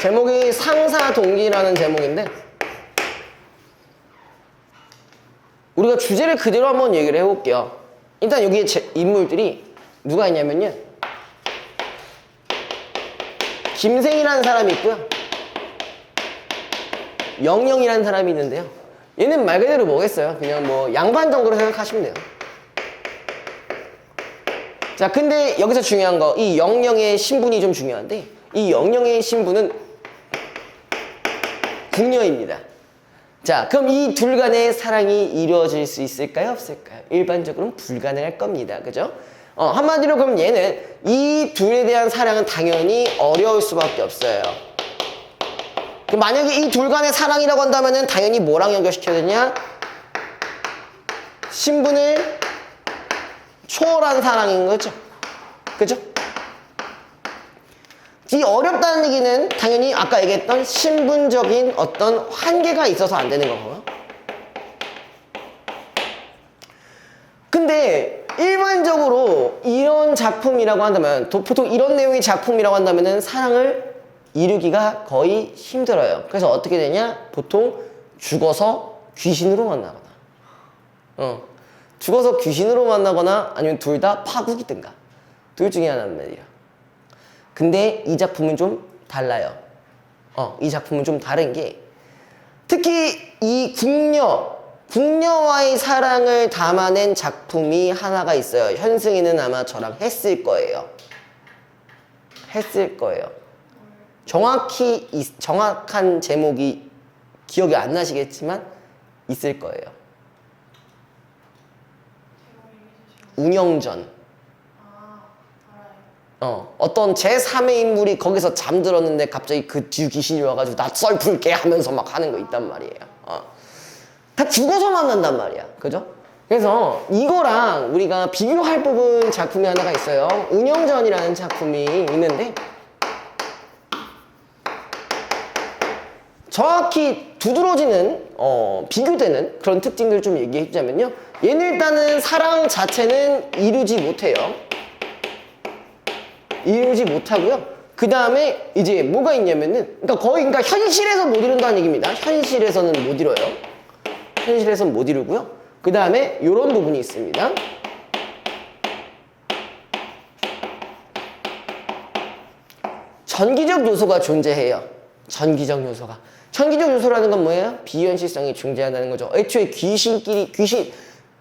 제목이 상사동기라는 제목인데 우리가 주제를 그대로 한번 얘기를 해볼게요. 일단 여기에 인물들이 누가 있냐면요, 김생이라는 사람이 있고요, 영영이라는 사람이 있는데요. 얘는 말 그대로 뭐겠어요? 그냥 뭐 양반 정도로 생각하시면 돼요. 자, 근데 여기서 중요한 거, 이 영영의 신분이 좀 중요한데, 이 영영의 신분은 궁녀입니다. 자, 그럼 이 둘 간의 사랑이 이루어질 수 있을까요? 없을까요? 일반적으로는 불가능할 겁니다. 그죠? 한마디로 그럼 얘는 이 둘에 대한 사랑은 당연히 어려울 수밖에 없어요. 만약에 이 둘 간의 사랑이라고 한다면은 당연히 뭐랑 연결시켜야 되냐? 신분을 초월한 사랑인 거죠. 그죠? 이 어렵다는 얘기는 당연히 아까 얘기했던 신분적인 어떤 한계가 있어서 안 되는 거고요. 근데 일반적으로 이런 작품이라고 한다면, 보통 이런 내용의 작품이라고 한다면은 사랑을 이루기가 거의 힘들어요. 그래서 어떻게 되냐? 보통 죽어서 귀신으로 만나거나, 죽어서 귀신으로 만나거나 아니면 둘 다 파국이든가, 둘 중에 하나란 말이에요. 근데 이 작품은 좀 달라요. 이 작품은 좀 다른 게, 특히 이 궁녀와의 사랑을 담아낸 작품이 하나가 있어요. 현승이는 아마 저랑 했을 거예요. 정확한 제목이 기억이 안 나시겠지만 있을 거예요. 운영전. 어떤 제3의 인물이 거기서 잠들었는데 갑자기 그 뒤 귀신이 와가지고 나 썰 풀게 하면서 막 하는 거 있단 말이에요. 다 죽어서 만난단 말이야. 그죠? 그래서 이거랑 우리가 비교할 부분 작품이 하나가 있어요. 운영전이라는 작품이 있는데, 정확히 두드러지는, 비교되는 그런 특징들을 좀 얘기해 주자면요, 얘는 일단은 사랑 자체는 이루지 못하고요. 그 다음에 이제 뭐가 있냐면은, 그러니까 현실에서 못 이룬다는 얘기입니다. 현실에서는 못 이뤄요. 현실에서는 못 이루고요. 그 다음에 이런 부분이 있습니다. 전기적 요소가 존재해요. 전기적 요소라는 건 뭐예요? 비현실성이 존재한다는 거죠. 애초에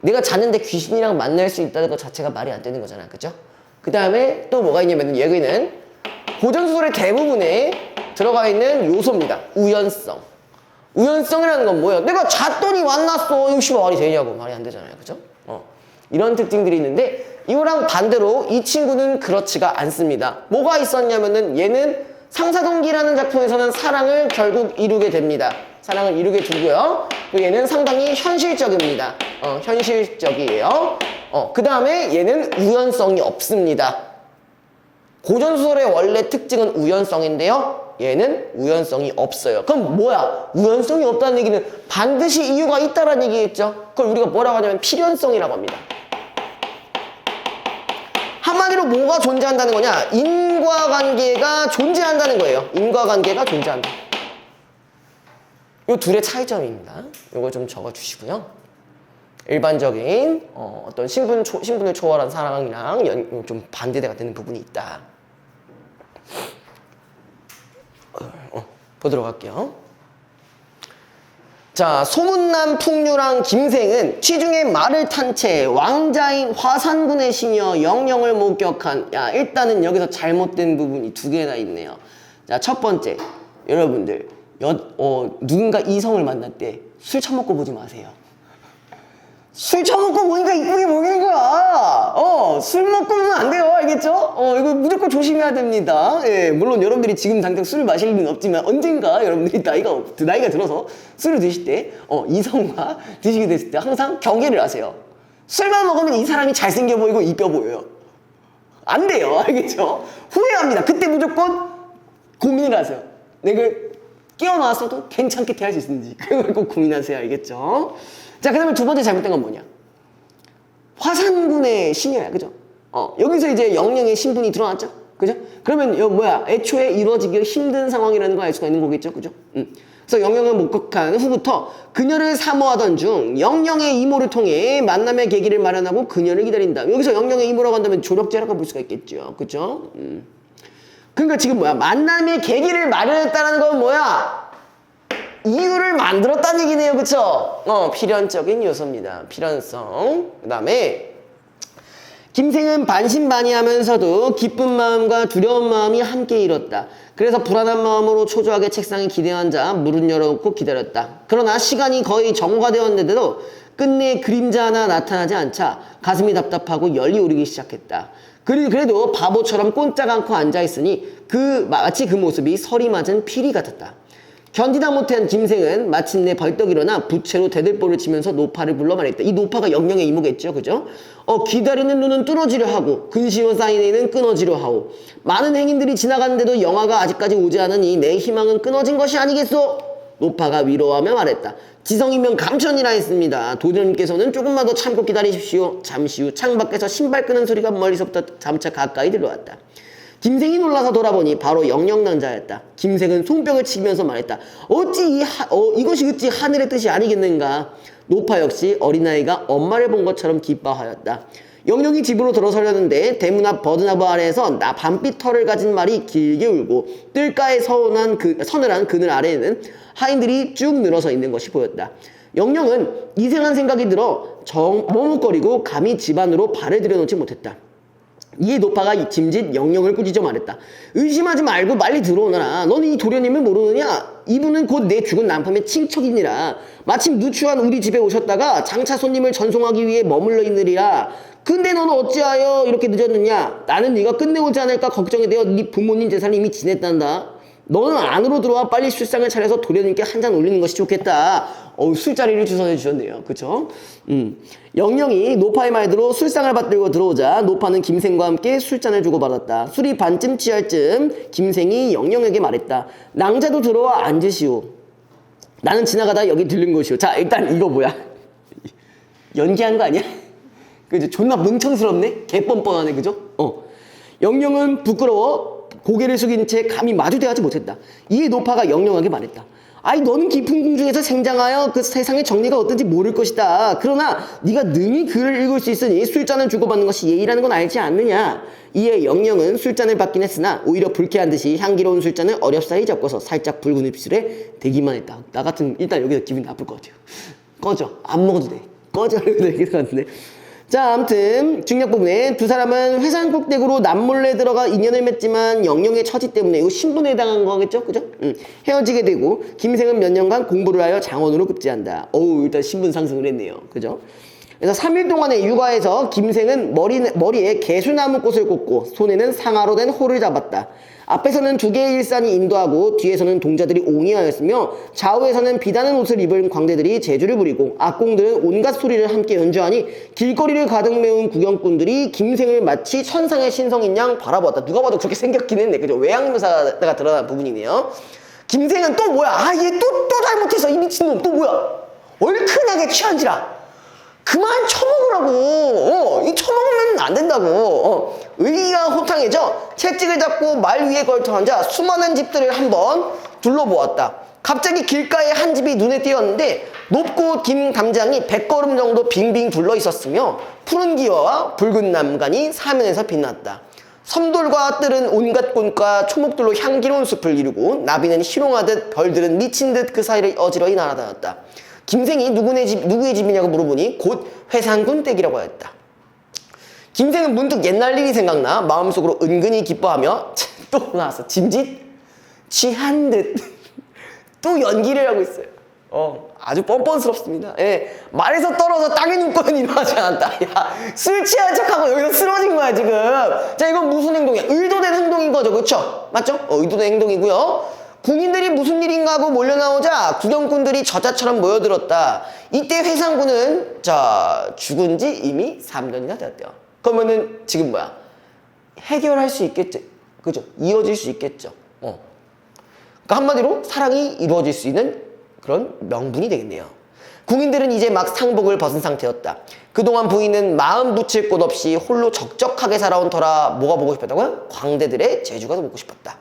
내가 잤는데 귀신이랑 만날 수 있다는 것 자체가 말이 안 되는 거잖아. 그죠? 그 다음에 또 뭐가 있냐면, 여기는 고전소설의 대부분에 들어가 있는 요소입니다. 우연성이라는 건 뭐예요? 내가 잤더니 만났어. 이거 말이 되냐고. 말이 안 되잖아요. 그죠? 이런 특징들이 있는데, 이거랑 반대로 이 친구는 그렇지가 않습니다. 뭐가 있었냐면은, 얘는 상사동기라는 작품에서는 사랑을 결국 이루게 됩니다. 사랑을 이루게 되고요. 얘는 상당히 현실적입니다. 현실적이에요. 그 다음에 얘는 우연성이 없습니다. 고전소설의 원래 특징은 우연성인데요, 얘는 우연성이 없어요. 그럼 뭐야? 우연성이 없다는 얘기는 반드시 이유가 있다는 얘기겠죠? 그걸 우리가 뭐라고 하냐면 필연성이라고 합니다. 한마디로 뭐가 존재한다는 거냐? 인과관계가 존재한다는 거예요. 인과관계가 존재한다. 이 둘의 차이점입니다. 이거 좀 적어주시고요. 일반적인 어떤 신분을 초월한 사랑이랑 좀 반대가 되는 부분이 있다. 보도록 할게요. 자, 소문난 풍류랑 김생은 취중에 말을 탄 채 왕자인 화산군의 시녀 영영을 목격한, 일단은 여기서 잘못된 부분이 두 개나 있네요. 자, 첫 번째, 여러분들 누군가 이성을 만날 때 술 처먹고 보지 마세요. 술 처먹고 보니까 이쁘게 보이는 거야. 술 먹고 보면 안 돼요. 알겠죠? 이거 무조건 조심해야 됩니다. 예, 물론 여러분들이 지금 당장 술을 마실 일은 없지만 언젠가 여러분들이 나이가 들어서 술을 드실 때, 이성과 드시게 됐을 때 항상 경계를 하세요. 술만 먹으면 이 사람이 잘생겨 보이고 이뻐 보여요. 안 돼요. 알겠죠? 후회합니다. 그때 무조건 고민을 하세요. 내가 깨어나왔어도 괜찮게 대할 수 있는지. 그걸 꼭 고민하세요. 알겠죠? 자, 그 다음에 두 번째 잘못된 건 뭐냐? 화산군의 시녀야. 그죠? 여기서 이제 영영의 신분이 드러났죠? 그죠? 그러면 애초에 이루어지기 힘든 상황이라는 걸 알 수가 있는 거겠죠, 그죠? 그래서 영영을 목격한 후부터 그녀를 사모하던 중 영영의 이모를 통해 만남의 계기를 마련하고 그녀를 기다린다. 여기서 영영의 이모라고 한다면 조력제라고 볼 수가 있겠죠, 그죠? 그러니까 지금 만남의 계기를 마련했다는 건 이유를 만들었다는 얘기네요, 그쵸? 필연적인 요소입니다. 필연성. 그 다음에 김생은 반신반의하면서도 기쁜 마음과 두려운 마음이 함께 일었다. 그래서 불안한 마음으로 초조하게 책상에 기대 앉아 문을 열어놓고 기다렸다. 그러나 시간이 거의 정오되었는데도 끝내 그림자 하나 나타나지 않자 가슴이 답답하고 열이 오르기 시작했다. 그래도 바보처럼 꼼짝 않고 앉아있으니 마치 그 모습이 설이 맞은 피리 같았다. 견디다 못한 김생은 마침내 벌떡 일어나 부채로 대들보를 치면서 노파를 불러 말했다. 이 노파가 영영의 이모겠죠, 그죠? 기다리는 눈은 뚫어지려 하고 근시로 쌓인 이는 끊어지려 하오. 많은 행인들이 지나갔는데도 영화가 아직까지 오지 않으니 내 희망은 끊어진 것이 아니겠소? 노파가 위로하며 말했다. 지성이면 감천이라 했습니다. 도련님께서는 조금만 더 참고 기다리십시오. 잠시 후 창밖에서 신발 끄는 소리가 멀리서부터 점차 가까이 들어왔다. 김생이 놀라서 돌아보니 바로 영영남자였다. 김생은 손뼉을 치면서 말했다. 이것이 어찌 하늘의 뜻이 아니겠는가. 노파 역시 어린아이가 엄마를 본 것처럼 기뻐하였다. 영영이 집으로 들어서려는데 대문 앞 버드나무 아래에서 밤빛 털을 가진 말이 길게 울고 뜰가에 서늘한 그늘 아래에는 하인들이 쭉 늘어서 있는 것이 보였다. 영영은 이상한 생각이 들어 머뭇거리고 감히 집 안으로 발을 들여놓지 못했다. 이에 노파가 짐짓 영영을 꾸짖어 말했다. 의심하지 말고 빨리 들어오너라. 너는 이 도련님을 모르느냐? 이분은 곧 내 죽은 남편의 친척이니라. 마침 누추한 우리 집에 오셨다가 장차 손님을 전송하기 위해 머물러 있느리라. 근데 너는 어찌하여 이렇게 늦었느냐? 나는 네가 끝내오지 않을까 걱정이 되어 네 부모님 제사를 이미 지냈단다. 너는 안으로 들어와 빨리 술상을 차려서 도련님께 한 잔 올리는 것이 좋겠다. 술자리를 주선해 주셨네요. 그쵸? 영영이 노파의 말대로 술상을 받들고 들어오자 노파는 김생과 함께 술잔을 주고받았다. 술이 반쯤 취할 즈음 김생이 영영에게 말했다. 낭자도 들어와 앉으시오. 나는 지나가다 여기 들른 것이오. 자, 일단 이거 연기한 거 아니야? 그죠? 존나 뭉청스럽네? 개뻔뻔하네, 그죠? 영영은 부끄러워 고개를 숙인 채 감히 마주대하지 못했다. 이에 노파가 영영에게 말했다. 너는 깊은 궁중에서 생장하여 그 세상의 정리가 어떤지 모를 것이다. 그러나 네가 능히 글을 읽을 수 있으니 술잔을 주고받는 것이 예의라는 건 알지 않느냐. 이에 영영은 술잔을 받긴 했으나 오히려 불쾌한 듯이 향기로운 술잔을 어렵사리 잡고서 살짝 붉은 입술에 대기만 했다. 나 같은 일단 여기서 기분이 나쁠 것 같아요. 꺼져. 안 먹어도 돼. 꺼져. 이러면서 얘기할 것 같은데. 자, 아무튼 중력 부분에 두 사람은 회상꼭대구로 남몰래 들어가 인연을 맺지만 영영의 처지 때문에 이거 신분에 해당한 거겠죠, 그죠? 헤어지게 되고 김생은 몇 년간 공부를 하여 장원으로 급제한다. 일단 신분 상승을 했네요, 그죠? 그래서 3일 동안의 육아에서 김생은 머리에 개수나무 꽃을 꽂고 손에는 상아로 된 호를 잡았다. 앞에서는 두 개의 일산이 인도하고 뒤에서는 동자들이 옹이하였으며 좌우에서는 비다는 옷을 입은 광대들이 재주를 부리고 악공들은 온갖 소리를 함께 연주하니 길거리를 가득 메운 구경꾼들이 김생을 마치 천상의 신성인 양 바라보았다. 누가 봐도 그렇게 생겼긴 했네. 그죠? 외양묘사가 드러난 부분이네요. 김생은 또 얘 또 잘못했어. 이 미친놈 또 얼큰하게 취한지라. 그만 처먹으라고. 이 처먹으면 안 된다고. 의기가 호탕해져 채찍을 잡고 말 위에 걸터 앉아 수많은 집들을 한번 둘러보았다. 갑자기 길가에 한 집이 눈에 띄었는데 높고 긴 담장이 100걸음 정도 빙빙 둘러 있었으며 푸른 기와와 붉은 남간이 사면에서 빛났다. 섬돌과 뜰은 온갖 꽃과 초목들로 향기로운 숲을 이루고 나비는 희롱하듯 벌들은 미친 듯 그 사이를 어지러이 날아다녔다. 김생이 누구의 집이냐고 물어보니 곧 회상군 댁이라고 하였다. 김생은 문득 옛날 일이 생각나 마음속으로 은근히 기뻐하며 또 나왔어. 짐짓 취한 듯 또 연기를 하고 있어요. 아주 뻔뻔스럽습니다. 예, 말에서 떨어져 땅에 눕고는 일어나지 않았다. 술 취한 척하고 여기서 쓰러진 거야 지금. 자, 이건 무슨 행동이야? 의도된 행동인 거죠, 그렇죠? 맞죠? 의도된 행동이고요. 군인들이 무슨 일인가 하고 몰려나오자 구경꾼들이 저자처럼 모여들었다. 이때 회상군은 죽은 지 이미 3년이나 되었대요. 그러면은 지금 해결할 수 있겠죠. 그죠? 이어질 수 있겠죠. 그러니까 한마디로 사랑이 이루어질 수 있는 그런 명분이 되겠네요. 궁인들은 이제 막 상복을 벗은 상태였다. 그동안 부인은 마음 붙일 곳 없이 홀로 적적하게 살아온 터라 뭐가 보고 싶었다고요? 광대들의 제주가 보고 싶었다.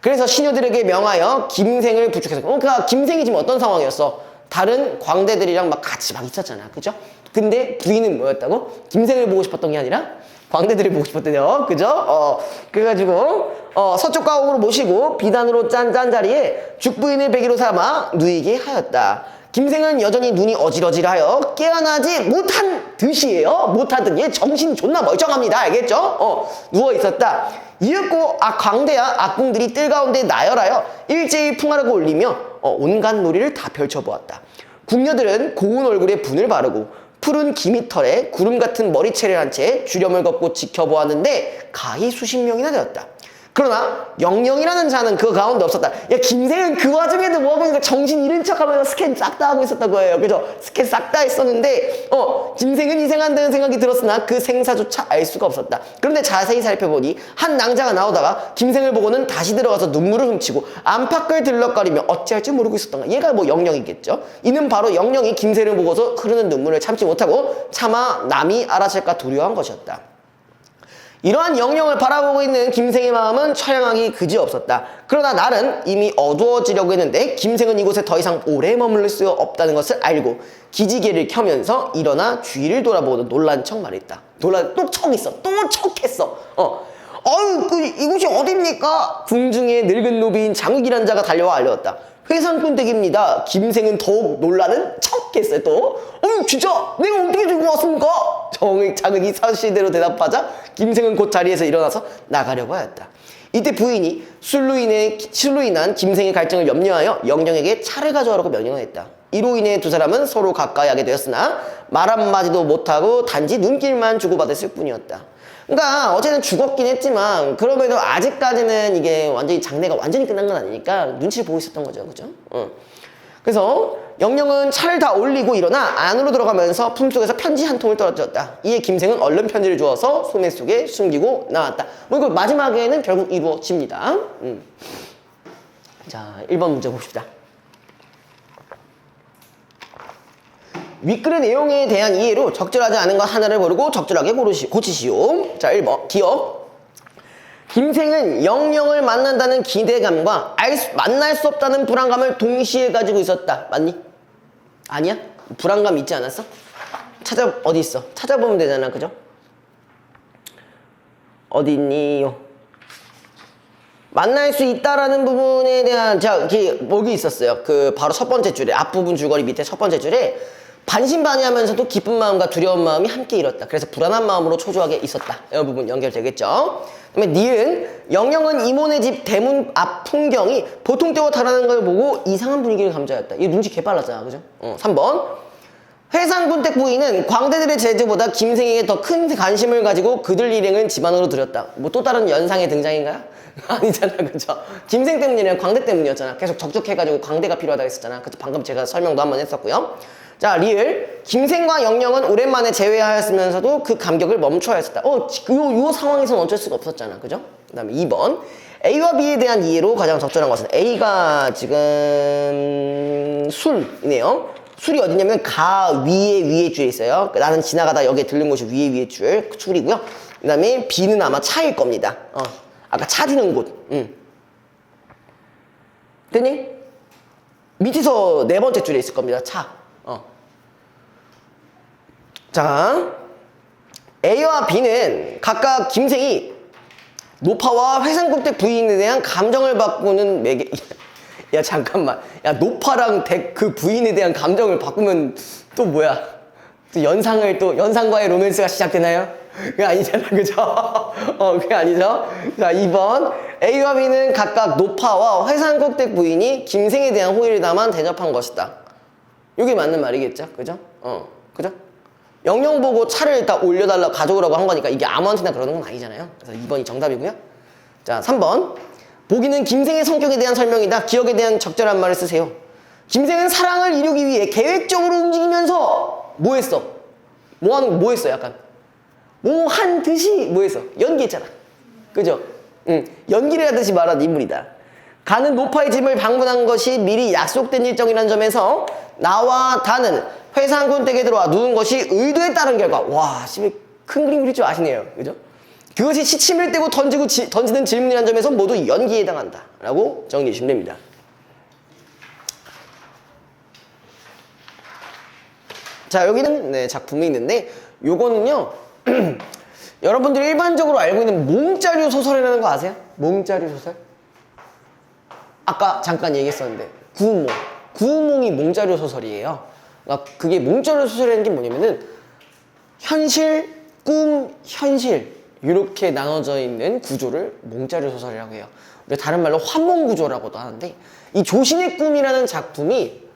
그래서 시녀들에게 명하여 김생을 부축해서 그러니까 김생이 지금 어떤 상황이었어? 다른 광대들이랑 막 같이 막 있었잖아. 그죠? 근데 부인은 뭐였다고? 김생을 보고 싶었던 게 아니라 광대들이 보고 싶었대요. 그죠? 그래가지고 서쪽 가옥으로 모시고 비단으로 짠 자리에 죽부인을 배기로 삼아 누이게 하였다. 김생은 여전히 눈이 어질어질하여 깨어나지 못한 듯이에요. 못한 듯. 얘 정신이 존나 멀쩡합니다. 알겠죠? 누워 있었다. 이윽고 광대와 악궁들이 뜰 가운데 나열하여 일제히 풍화라고 올리며 온갖 놀이를 다 펼쳐보았다. 궁녀들은 고운 얼굴에 분을 바르고 푸른 기미털에 구름 같은 머리채를 한 채 주렴을 걷고 지켜보았는데 가히 수십 명이나 되었다. 그러나 영영이라는 자는 그 가운데 없었다. 야, 김생은 그 와중에도 뭐 보니까 정신 잃은 척하면서 스캔 싹 다 하고 있었던 거예요. 그죠? 스캔 싹 다 했었는데 김생은 희생한다는 생각이 들었으나 그 생사조차 알 수가 없었다. 그런데 자세히 살펴보니 한 낭자가 나오다가 김생을 보고는 다시 들어가서 눈물을 훔치고 안팎을 들럭거리며 어찌할지 모르고 있었던 거야. 얘가 뭐 영영이겠죠. 이는 바로 영영이 김생을 보고서 흐르는 눈물을 참지 못하고 차마 남이 알아챌까 두려워한 것이었다. 이러한 영영을 바라보고 있는 김생의 마음은 처량하기 그지없었다. 그러나 날은 이미 어두워지려고 했는데 김생은 이곳에 더 이상 오래 머물러 수 없다는 것을 알고 기지개를 켜면서 일어나 주위를 돌아보고는 놀란 척 말했다. 또 척 있어. 또 척했어. 이곳이 어딥니까? 궁중에 늙은 노비인 장욱이란 자가 달려와 알려왔다. 회상꾼댁입니다. 김생은 더욱 놀라는 척했어요. 또 진짜 내가 어떻게 들고 왔습니까? 장욱이 사실대로 대답하자 김생은 곧 자리에서 일어나서 나가려고 하였다. 이때 부인이 술로 인한 김생의 갈증을 염려하여 영영에게 차를 가져오라고 명령을 했다. 이로 인해 두 사람은 서로 가까이 하게 되었으나 말 한마디도 못하고 단지 눈길만 주고받았을 뿐이었다. 그러니까 어쨌든 죽었긴 했지만 그럼에도 아직까지는 이게 완전히 장례가 완전히 끝난 건 아니니까 눈치를 보고 있었던 거죠. 그죠? 그래서 영영은 차를 다 올리고 일어나 안으로 들어가면서 품속에서 편지 한 통을 떨어뜨렸다. 이에 김생은 얼른 편지를 주어서 소매 속에 숨기고 나왔다. 이거 마지막에는 결국 이루어집니다. 자, 1번 문제 봅시다. 윗글의 내용에 대한 이해로 적절하지 않은 것 하나를 고르고 적절하게 고치시오. 자, 1번 기억. 김생은 영영을 만난다는 기대감과 만날 수 없다는 불안감을 동시에 가지고 있었다. 맞니? 아니야? 불안감 있지 않았어? 어디 있어? 찾아보면 되잖아. 그죠? 어디 있니요? 만날 수 있다라는 부분에 대한 여기 있었어요. 바로 첫 번째 줄에 앞부분 줄거리 밑에 첫 번째 줄에 반신반의하면서도 기쁜 마음과 두려운 마음이 함께 일었다. 그래서 불안한 마음으로 초조하게 있었다. 이 부분 연결되겠죠. 그다음에 니은 영영은 이모네 집 대문 앞 풍경이 보통 때와 다르다는 걸 보고 이상한 분위기를 감지하였다. 이 눈치 개빨랐잖아. 그죠? 3번 회상군택 부인은 광대들의 제주보다 김생에게 더 큰 관심을 가지고 그들 일행은 집안으로 들였다. 뭐 또 다른 연상의 등장인가요? 아니잖아. 그죠? 김생 때문이 아니라 광대 때문이었잖아. 계속 적적해가지고 광대가 필요하다고 했었잖아. 그래서 방금 제가 설명도 한번 했었고요. 자, 리을. 김생과 영영은 오랜만에 재회하였으면서도 그 감격을 멈춰야 했었다. 요 상황에서는 어쩔 수가 없었잖아. 그죠? 그 다음에 2번. A와 B에 대한 이해로 가장 적절한 것은 A가 지금 술이네요. 술이 어디냐면 가 위에 줄에 있어요. 나는 지나가다 여기에 들른 곳이 위에 줄 술이고요. 그 다음에 B는 아마 차일 겁니다. 아까 차 지는 곳. 됐니? 밑에서 네 번째 줄에 있을 겁니다. 차. 자, A와 B는 각각 김생이 노파와 회상국대 부인에 대한 감정을 바꾸는 매개. 야, 잠깐만. 야, 노파랑 그 부인에 대한 감정을 바꾸면 또 뭐야? 또 연상과의 로맨스가 시작되나요? 그게 아니잖아. 그죠? 그게 아니죠? 자, 2번. A와 B는 각각 노파와 회상국대 부인이 김생에 대한 호의를 담아 대접한 것이다. 이게 맞는 말이겠죠? 그죠? 그죠? 영영 보고 차를 다 올려달라고 가져오라고 한 거니까 이게 아무한테나 그러는 건 아니잖아요. 그래서 2번이 정답이고요. 자, 3번. 보기는 김생의 성격에 대한 설명이다. 기억에 대한 적절한 말을 쓰세요. 김생은 사랑을 이루기 위해 계획적으로 움직이면서 뭐 했어? 뭐 했어? 약간 뭐 한 듯이 뭐 했어? 연기했잖아. 그죠? 연기를 하듯이 말한 인물이다. 가는 노파의 집을 방문한 것이 미리 약속된 일정이라는 점에서 나와 다는 회상군 댁에 들어와 누운 것이 의도에 따른 결과. 와, 씨발 큰 그림 그릴 줄 아시네요. 그죠? 그것이 시침을 떼고 던지는 질문이라는 점에서 모두 연기에 해당한다 라고 정리해 주시면 됩니다. 자, 여기는 네, 작품이 있는데 요거는요 여러분들이 일반적으로 알고 있는 몽자류 소설이라는 거 아세요? 몽자류 소설? 아까 잠깐 얘기했었는데 구우몽이 몽자류 소설이에요. 그러니까 그게 몽자류 소설이라는 게 뭐냐면은 현실, 꿈, 현실 이렇게 나눠져 있는 구조를 몽자류 소설이라고 해요. 다른 말로 환몽 구조라고도 하는데 이 조신의 꿈이라는 작품이